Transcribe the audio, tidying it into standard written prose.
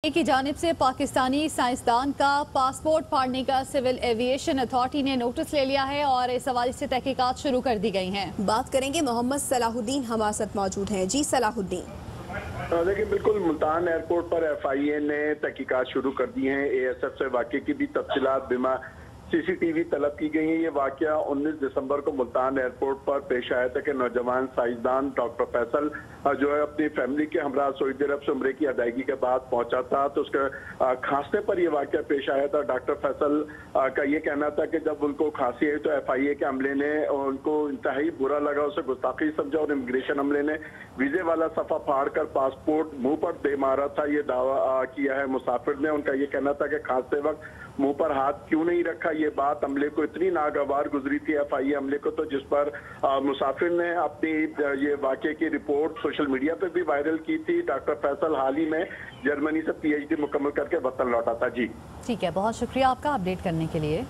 की जानिब से पाकिस्तानी साइंसदान का पासपोर्ट फाड़ने का सिविल एविएशन अथॉरिटी ने नोटिस ले लिया है और इस हवाले से तहकीकात शुरू कर दी गई हैं। बात करेंगे, मोहम्मद सलाहुद्दीन हमारे साथ मौजूद हैं। जी सलाहुद्दीन। देखिए, बिल्कुल मुल्तान एयरपोर्ट पर FIA ने तहकीकात शुरू कर दी हैं। ASF से वाक़े की भी तफसीलात बिमा CCTV तलब की गई है। ये वाक़या 19 दिसंबर को मुल्तान एयरपोर्ट पर पेश आया था कि नौजवान साइंसदान डॉक्टर फैसल जो है अपनी फैमिली के हमरा सऊदी अरब से उम्रे की अदायगी के बाद पहुंचा था, तो उसके खांसने पर यह वाक़या पेश आया था। डॉक्टर फैसल का ये कहना था कि जब उनको खांसी आई तो FIA के अमले ने उनको इंतहाई बुरा लगा, उसे गुस्ताखी समझा और इमिग्रेशन अमले ने वीज़े वाला सफ़ा फाड़ कर पासपोर्ट मुंह पर दे मारा था। ये दावा किया है मुसाफिर ने। उनका ये कहना था कि खांसते वक्त मुंह पर हाथ क्यों नहीं रखा। ये बात अमले को इतनी नागवार गुजरी थी FIA अमले को, तो जिस पर मुसाफिर ने अपनी ये वाक़े की रिपोर्ट सोशल मीडिया पर भी वायरल की थी। डॉक्टर फैसल हाल ही में जर्मनी से PhD मुकम्मल करके वतन लौटा था। जी ठीक है, बहुत शुक्रिया आपका अपडेट करने के लिए।